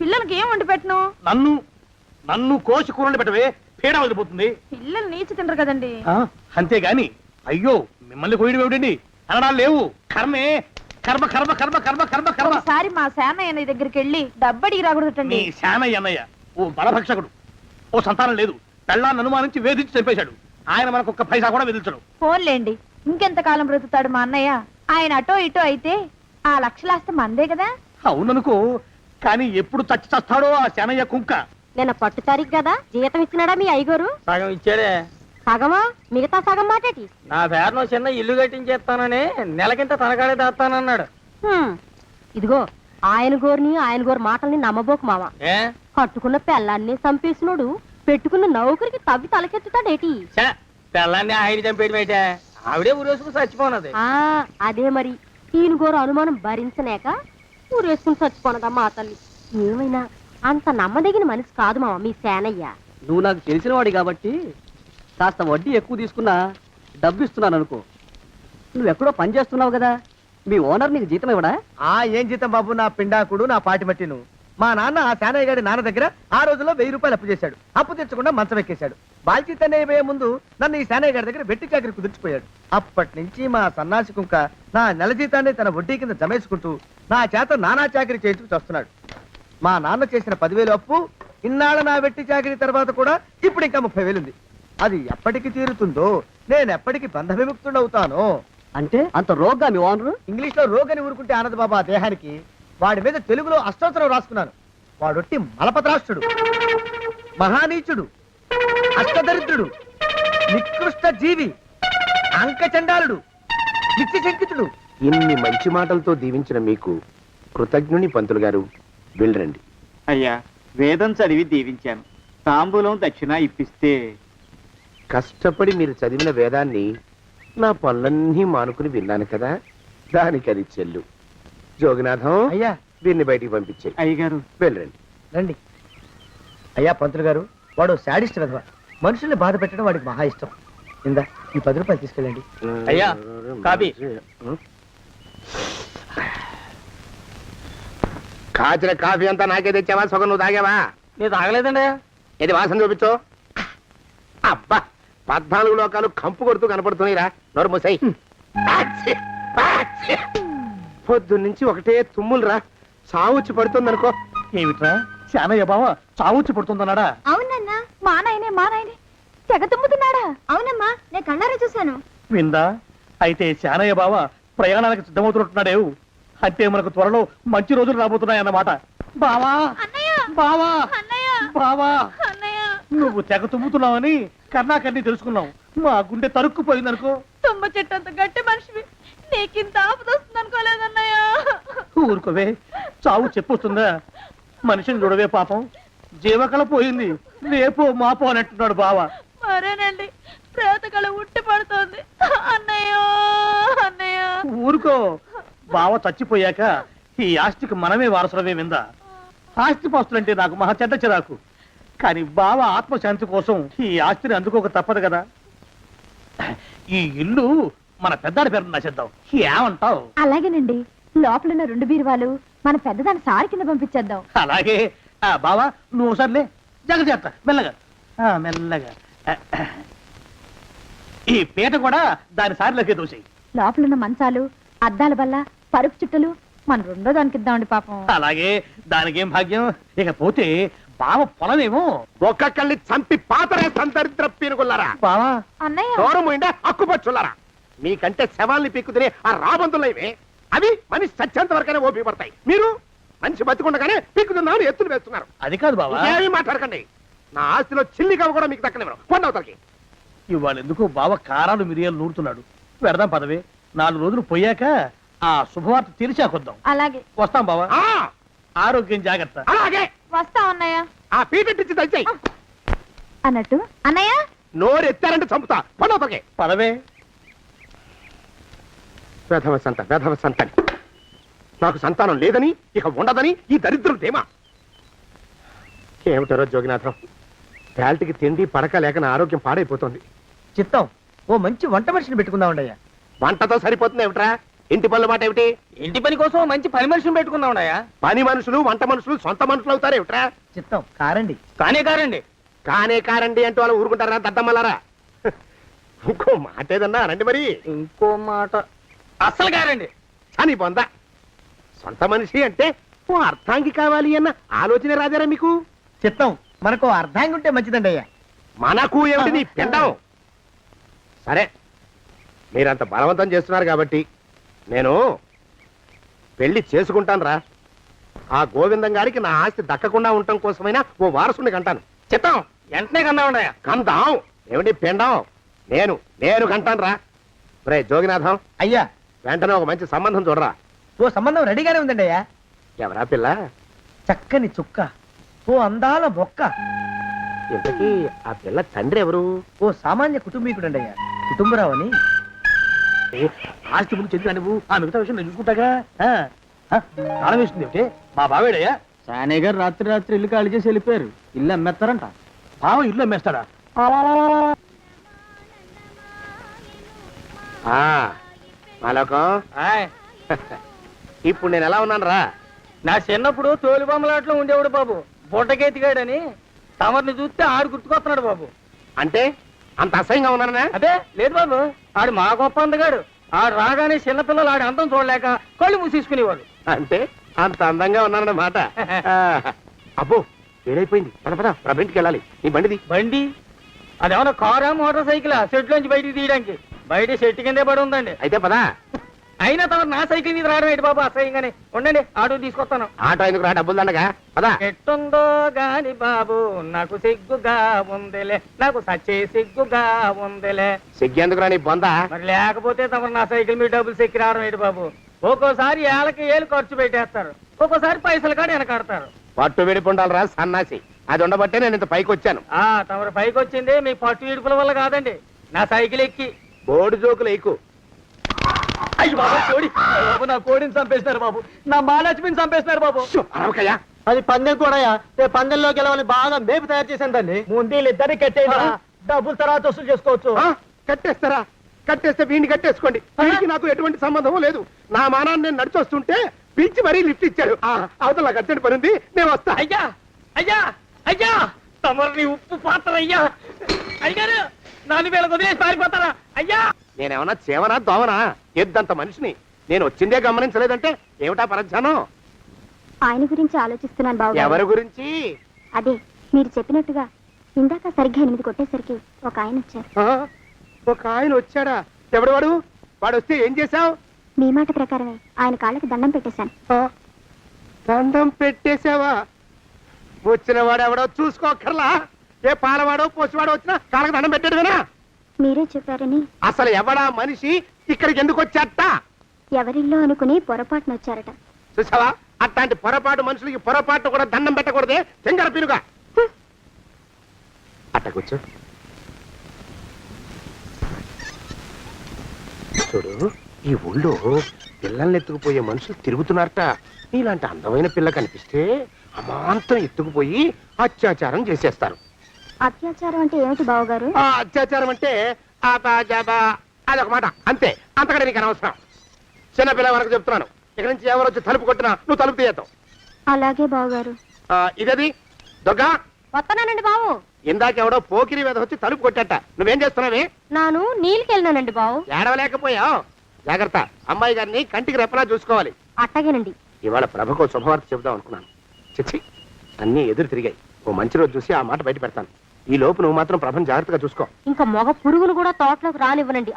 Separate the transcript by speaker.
Speaker 1: పిల్లలకి ఏం వండి పెట్టను?
Speaker 2: నన్ను నన్ను కోసి కూరలు పెట్టవే, పీడ వదిలిపోతుంది.
Speaker 1: పిల్లలు నీచి తినరు కదండి.
Speaker 2: అంతేగాని అయ్యో మిమ్మల్ని కోయడం ఏమిటండి, అనడాలు లేవు. కర్మే, కర్మ కర్మ కర్మ కర్మ కర్మ కర్మ.
Speaker 1: ఒకసారి మా శానయ్య దగ్గరికి వెళ్ళి డబ్బడికి రాకూడదటండి.
Speaker 2: నీ శానయ్య అన్నయ్య ఓ బలభక్షకుడు, ఓ సంతానం లేదు, పెళ్ళాన్ని అనుమానించి వేధించి చంపేశాడు. ఆయన మనకు ఒక్క పైసా కూడా విధించడు.
Speaker 1: ఫోన్లేండి, ఇంకెంత కాలం బ్రతుకుతాడు మా అన్నయ్య? ఆయన అటో ఇటో అయితే ఆ లక్షలాస్తి మందే కదా.
Speaker 2: అవుననుకో, కానీ ఎప్పుడు చచ్చి చస్తాడో ఆ శానయ్య కుంక.
Speaker 3: నిన్న పట్టు తారీఖు కదా, జీతం ఇచ్చినాడా మీ అయ్యగారు?
Speaker 4: సగం ఇచ్చాడే.
Speaker 3: సగమా? మిగతా సగం మాటేటి?
Speaker 4: నా పేరును చిన్న ఇల్లు కట్టించేస్తానని నెలకింత తనకాడే దాస్తానన్నాడు.
Speaker 3: ఇదిగో ఆయన గోరు మాటల్ని నమ్మబోకు మావా. కట్టుకున్న పెళ్ళాన్ని చంపేసినోడు పెట్టుకున్న నౌకరికి తవ్వి తలకెత్తుతాడేటి?
Speaker 4: పెళ్ళాన్ని ఆయన చంపేయడమేటే, ఆవిడే ఊరేసుకుని చచ్చిపోనది.
Speaker 3: అదే మరి, ఈయన గోరు అనుమానం భరించలేక ఊరేసుకుని చచ్చిపోనదా మా తల్లి. ఏమైనా అంత నమ్మదగిన మనిషి కాదు మావా మీ సేనయ్య.
Speaker 5: నువ్వు నాకు తెలిసిన వాడి కాబట్టి కాస్త వడ్డీ ఎక్కువ తీసుకున్నా డబ్బు ఇస్తున్నాను అనుకో. నువ్వెక్కడో పని చేస్తున్నావు కదా, మీ ఓనర్ నీకు జీతం ఇవ్వడా?
Speaker 6: ఏం జీతం బాబు, నా పిండాకుడు, నా పాటి మట్టిను. మా నాన్న ఆ శానయ్య గారి నాన్న దగ్గర ఆ రోజుల్లో 1000 రూపాయలు అప్పు చేశాడు. అప్పు తెచ్చకుండా మంచం ఎక్కేశాడు. బాల్చితనే అయిపోయే ముందు నన్ను ఈ శానయ్య గారి దగ్గర వెట్టి చాకరి కుదిర్చిపోయాడు. అప్పటి నుంచి మా సన్నాసి కుంక నా నెల జీతాన్ని తన వడ్డీ కింద జమేసుకుంటూ నా చేత నానా చాకరీ చేయించుకు వస్తున్నాడు. మా నాన్న చేసిన 10,000 అప్పు ఇన్నాళ్ళ నా వెట్టి చాకరీ తర్వాత కూడా ఇప్పుడు ఇంకా 30,000 ఉంది. అది ఎప్పటికి తీరుతుందో, నేను ఎప్పటికి బంధ విముక్తుడవుతానో.
Speaker 5: అంటే అంత రోగ్గా మీ ఓనరు?
Speaker 6: ఇంగ్లీష్ లో రోగని ఊరుకుంటే ఆనదు బాబా దేహానికి. వాడి మీద తెలుగులో అష్టోత్తరం రాసుకున్నాను. వాడొట్టి మలపత్రాష్ట్రుడు, మహానీచుడు, అష్టదరిద్రుడు, నికృష్ట జీవి, అంకచండాలుడు, నిత్యశంకితుడు.
Speaker 7: ఇన్ని మంచి మాటలతో దీవించిన మీకు కృతజ్ఞుని పంతులు గారు. వెళ్ళరండి.
Speaker 8: అయ్యా, వేదం చదివి దీవించాను, తాంబూలం దక్షిణ ఇప్పిస్తే.
Speaker 7: కష్టపడి మీరు చదివిన వేదాన్ని నా పనులన్నీ మానుకుని విన్నాను కదా, దానికి అది చెల్లు. జోగినాథం,
Speaker 6: అయ్యా
Speaker 7: వీరిని బయటికి పంపించే.
Speaker 8: అయ్యగారు
Speaker 7: వెళ్ళరండి.
Speaker 6: రండి. అయ్యా పంతులు గారు, వాడు శాడిస్ట్ విధవ. మనుషుల్ని బాధ పెట్టడం వాడికి మహా ఇష్టం. ఇందా ఈ 10 రూపాయలు తీసుకెళ్ళండి.
Speaker 2: అయ్యా, కాపీ.
Speaker 7: కాచిన కాఫీ అంతా నాకే తెచ్చావా? సగం నువ్వు తాగావా?
Speaker 4: నేను తాగలేదండి.
Speaker 7: ఇది వాసన చూపించు. అబ్బా, 14 లోకాలు కంపు కొడుతూ కనపడుతున్నాయిరా. నోరు మూసై. పొద్దున్నుంచి ఒకటే తుమ్ములురా, చావుచ్చి పడుతుంది అనుకో.
Speaker 2: ఏమిట్రా శానయ్య బావ చావుచ్చి పడుతుందన్నాడా?
Speaker 1: అవునన్నా, మా నాయనే తెగ తుమ్ముతున్నాడా? అవునమ్మా, నేను కళ్ళారా చూశాను.
Speaker 2: విందా? అయితే శానయ్య బావ ప్రయాణానికి సిద్ధమవుతున్నట్టున్నాడేవు. అంటే మనకు త్వరలో మంచి రోజులు రాబోతున్నాయన్నమాట. బావా బావా బావా, నువ్వు తెగ తుమ్ముతున్నావని కన్నాకన్నీ తెలుసుకున్నావు. మా గుండె తరుక్కుపోయిందనుకో.
Speaker 1: తుమ్మ చెట్టు అంత గట్టి మనిషివి, నీకింత ఆపద వస్తుంది అనుకోలేదన్నయ్య.
Speaker 2: ఊరుకోవే, చావు చెప్పొస్తుందా? మనిషిని చూడవే పాపం, జీవకళ పోయింది, రేపో మాపో అంటున్నాడు బావ.
Speaker 1: మరేనండి, ప్రేతకళ ఉట్టి పడుతోంది అన్నయ్యో అన్నయ్య.
Speaker 2: ఊరుకో, బావ చచ్చిపోయాక ఈ ఆస్తికి మనమే వారసులమే. విందా? ఆస్తిపాస్తులంటే నాకు మహా చెడ్డ చిరాకు, కానీ బావ ఆత్మశాంతి కోసం ఈ ఆస్తిని అందుకోక తప్పదు కదా. ఈ ఇల్లు మన పెద్దాడి పేరు నచ్చేద్దాం, ఏమంటావు?
Speaker 1: అలాగేనండి, లోపలున్న 2 బీరువాలు మన పెద్దదాన్ని సారి కింద పంపించేద్దాం.
Speaker 2: అలాగే. బావా నువ్వు సర్లే, జాగ్రత్త, మెల్లగా మెల్లగా. ఈ పీట కూడా దాని సారిలోకే దోసేయి.
Speaker 1: లోపలున్న మంచాలు, అద్దాల బల్ల, పరుపు చుట్టలు మన 2వ దానికి ఇద్దామండి పాపం.
Speaker 2: అలాగే, దానికేం భాగ్యం. ఇకపోతే బావ పొలమేమో
Speaker 7: ఒక్కొక్కల్ని చంపి పాతరే సంతరిద్ర పీనుకున్నారా.
Speaker 2: బావా
Speaker 1: అన్నయ్య,
Speaker 7: దూరముండే అక్కుపచ్చులారా. మీకంటే శవాల్ని పీక్కుతినే ఆ రాబందులైవే, అవి మనిషి చచ్చేంత వరకనే ఓపి పడతాయి. మీరు మనిషి బతికుండగానే పీక్కుతున్నాను ఎత్తులు వేస్తున్నారు.
Speaker 2: అది కాదు బావా,
Speaker 7: ఏమీ మాట్లాడకండి. నా ఆస్తిలో చిల్లిగా కూడా మీకు దక్కనివ్వరు. కొండవతలకి.
Speaker 2: ఇవాళ ఎందుకో బావ కారాలు మిరియాలు నూరుతున్నాడు. పెడదాం పదవే, 4 రోజులు పోయాక ఆ శుభవార్త తీర్చాకొద్దాం.
Speaker 1: అలాగే
Speaker 2: వస్తాం బావా. ఆరోగ్యం జాగ్రత్త.
Speaker 7: అలాగే
Speaker 1: వస్తాం అన్నయ్య.
Speaker 7: ఆ పీటెట్టించి దయచేయి.
Speaker 1: అన్నట్టు అన్నయ్య,
Speaker 7: నోరు ఎత్తారంటే చంపుతా. కొండవతలకి
Speaker 2: పదవే.
Speaker 7: వేధవ సంతానం. నాకు సంతానం లేదని, ఇక ఉండదని ఈ దరిద్రులు ధీమా. ఏమిటారో జోగినాథం, వేల్టికి తిండి పడక లేక నా ఆరోగ్యం పాడైపోతుంది.
Speaker 6: చిత్తం, ఓ మంచి వంట మనిషిని పెట్టుకుందామండి అయ్యా.
Speaker 7: వంటతో సరిపోతుంది ఏమిట్రా? ఇంటి పనుల మాట ఏమిటి?
Speaker 4: ఇంటి పని కోసం మంచి పని మనిషిని పెట్టుకుందామయ్యా.
Speaker 7: పని మనుషులు వంట మనుషులు సొంత మనుషులు అవుతారు ఏమిట్రా?
Speaker 6: చిత్తం కారండి.
Speaker 4: కానే కారండి.
Speaker 7: కానే కారండి అంటూ వాళ్ళు ఊరుకుంటారా దద్దమ్మలారా? ఇంకో మాట ఏదన్నా రండి మరి.
Speaker 4: ఇంకో మాట అస్సలు కారండి.
Speaker 7: అని పొందా సొంత మనిషి అంటే ఓ అర్థాంగి కావాలి అన్న ఆలోచన రాజారా మీకు?
Speaker 6: చిత్తం మనకు అర్ధాంగి ఉంటే మంచిదండి అయ్యా.
Speaker 7: మనకు ఏమిటి నీ పిండం? సరే మీరంత బలవంతం చేస్తున్నారు కాబట్టి నేను పెళ్లి చేసుకుంటాను రా. ఆ గోవిందం గారికి నా ఆస్తి దక్కకుండా ఉండటం కోసమైనా ఓ వారసుని కంటాను.
Speaker 4: చిత్తం వెంటనే కన్నామండయా.
Speaker 7: కందాం ఏమిటి పిండం? నేను కంటాను రా. రే జోగినాథం,
Speaker 6: అయ్యా
Speaker 7: వెంటనే ఒక మంచి సంబంధం చూడరా.
Speaker 6: ఓ సంబంధం రెడీగానే ఉందండి అయ్యా.
Speaker 7: ఎవరా పిల్ల?
Speaker 6: చక్కని చుక్క, ఓ అందాల మొక్క,
Speaker 7: ఇంతకీ ఆ పిల్ల తండ్రి ఎవరు?
Speaker 6: ఓ సామాన్య కుటుంబీకుడండి అయ్యా. కుటుంబరావు అని.
Speaker 2: ఆస్తి ముందు చెందిన నువ్వు ఆ మిగతా విషయం నేను చూసుకుంటాగా. తాళం వేస్తుంది ఏమిటి? మా బావేడయ్యా.
Speaker 5: సానయ్య గారు రాత్రి ఇల్లు ఖాళీ చేసి వెళ్ళిపోయారు. ఇల్లు అమ్మేస్తారంట.
Speaker 2: బావ ఇల్లు అమ్మేస్తాడా?
Speaker 7: మాలోకం,
Speaker 4: ఆయ్,
Speaker 7: ఇప్పుడు నేను ఎలా ఉన్నాను రా?
Speaker 4: నా చిన్నప్పుడు తోలు బొమ్మలాట్లో ఉండేవాడు బాబు. బుట్టకెత్తిగాడని తమరిని చూస్తే ఆడు గుర్తుకొస్తున్నాడు బాబు.
Speaker 7: అంటే అంత అసహ్యంగా ఉన్నానా?
Speaker 4: అదే లేదు బాబు, ఆడు మా గొప్ప అందగాడు. ఆడు రాగానే చిన్నపిల్లలు ఆడి అందం చూడలేక కళ్ళు మూసేసుకునేవాడు.
Speaker 7: అంటే అంత అందంగా ఉన్నానన్నమాట. అబ్బో ఏడైపోయింది. పద పద ప్రబింటికి వెళ్ళాలి. నీ బండిది.
Speaker 4: బండి అదేమన్నా కారా మోటార్ సైకిలా సెట్ లోంచి బయటికి తీయడానికి? బయట చెట్టు కిందే పడి ఉందండి.
Speaker 7: అయితే పదా.
Speaker 4: అయినా తమరు నా సైకిల్ మీద రావడం ఏంటి బాబు అసహ్యంగానే. ఉండండి ఆటో తీసుకొస్తాను.
Speaker 7: ఆటో ఎందుకు రా? డబ్బులు దండగా పదా.
Speaker 4: ఎట్టుందో గాని బాబు నాకు సిగ్గుగా ఉందిలే, నాకు సచ్చే సిగ్గుగా ఉందిలే.
Speaker 7: సిగ్గెందుకు రా నీ బొందా?
Speaker 4: మరి లేకపోతే తమరు నా సైకిల్ మీద డబ్బులు సెక్కి రావడం ఏంటి బాబు? ఒక్కోసారి ఏళ్ళకి ఏళ్ళు ఖర్చు పెట్టేస్తారు, ఒక్కోసారి పైసలు కాడ వెనకాడతారు.
Speaker 7: పట్టు విడిపుండాలి రా సన్నాసి. అది ఉండబట్టే నేను ఇంత పైకి వచ్చాను.
Speaker 4: తమరు పైకి వచ్చింది మీ పట్టు ఇడుపుల వల్ల కాదండి, నా సైకిల్ ఎక్కి.
Speaker 7: బోర్డు జోకులు ఎక్కువ.
Speaker 5: అయ్యి బాబు కోడి బాబు, నా కోడిని చంపేస్తున్నారు బాబు. నా మహాలక్ష్మిని చంపేస్తున్నారు బాబు.
Speaker 7: అరవకయ్యా.
Speaker 5: అది పందెం కూడా పందెంలో గెలవని బాగా మేపు తయారు చేశాను దాన్ని.
Speaker 6: ముందు వీళ్ళిద్దరిని కట్టేయరా, డబ్బులు తర్వాత వసూలు చేసుకోవచ్చు.
Speaker 7: కట్టేస్తారా? కట్టేస్తే వీడిని కట్టేసుకోండి. వీడికి నాకు ఎటువంటి సంబంధం లేదు. నా మానాన్ని నేను నడిచొస్తుంటే పిలిచి మరీ లిఫ్ట్ ఇచ్చాడు. అవతల నాకు అర్జెంట్ పని ఉంది, నేను వస్తా.
Speaker 4: అయ్యా అయ్యా అయ్యా, తమరిని ఉప్పు పాత్ర అయ్యా. అయ్యారు నాలుగు వేల వదిలేసి పారిపోతారా అయ్యా?
Speaker 7: నేనేమన్నా చేవనా దోవనా? ఎద్దంత మనిషిని. నేను వచ్చిందే గమనించలేదంటే ఏమిటా పరధ్యానం?
Speaker 3: ఆయన గురించి ఆలోచిస్తున్నాను బాబు.
Speaker 7: ఎవరి గురించి?
Speaker 3: అదే మీరు చెప్పినట్టుగా ఇందాక సరిగ్గా 8 కొట్టేసరికి ఒక ఆయన వచ్చారు.
Speaker 7: ఒక ఆయన వచ్చాడా? ఎవడు వాడు? వాడు వస్తే ఏం చేశావు?
Speaker 3: మీ మాట ప్రకారమే ఆయన కాళ్ళకి దండం పెట్టేశాను.
Speaker 7: దండం పెట్టేశావా? వచ్చిన వాడు ఎవడో చూసుకోకర్లా. ఏ పాలవాడో పోసివాడో వచ్చినా కాళ్ళకి దండం పెట్టాడువేనా?
Speaker 3: మీరే చెప్పారని.
Speaker 7: అసలు ఎవడా మనిషి? ఇక్కడికి ఎందుకు వచ్చాట?
Speaker 3: ఎవరిల్లో అనుకుని పొరపాటున వచ్చారట.
Speaker 7: చూసావా? అట్లాంటి పొరపాటు మనుషులకి పొరపాటు కూడా దండం పెట్టకూడదే. తెంగర పిరుగా అట్టకొచ్చు. చూడు, ఈ ఊళ్ళో పిల్లల్ని ఎత్తుకుపోయే మనుషులు తిరుగుతున్నారట. నీలాంటి అందమైన పిల్ల కనిపిస్తే అమాంతం ఎత్తుకుపోయి అత్యాచారం చేసేస్తారు.
Speaker 3: అత్యాచారం అంటే ఏమిటి బావగారు?
Speaker 7: ఆ అత్యాచారం అంటే అదొక మాట అంతే. అంతకంటే నీకు అనవసరం. చిన్నపిల్ల వరకు చెప్తున్నాను. ఇక్కడ నుంచి ఎవరు వచ్చి తలుపు కొట్టినా నువ్వు తలుపు తీయతావు.
Speaker 3: అలాగే బావగారు.
Speaker 7: ఇదది దొంగ.
Speaker 3: వస్తున్నానండి బావు.
Speaker 7: ఇందాకెవడో పోకిరి మీద వచ్చి తలుపు కొట్టట. నువ్వేం చేస్తున్నావే?
Speaker 3: నాను నీళ్ళకెళ్ళినానండి బావు.
Speaker 7: ఏడవలేకపోయావు. జాగ్రత్త, అమ్మాయి గారిని కంటికి రెప్పలా చూసుకోవాలి.
Speaker 3: అట్టగేనండి.
Speaker 7: ఇవాళ ప్రభకు శుభవార్త చెబుదాం అనుకున్నాను. చిచ్చి, అన్నీ ఎదురు తిరిగాయి. ఓ మంచి రోజు చూసి ఆ మాట బయట పెడతాను. ఈ లోపు నువ్వు మాత్రం ప్రభను జాగ్రత్తగా చూసుకో.
Speaker 3: ఇంకా మగ పురుగును కూడా తోటలోకి రానివ్వనండి.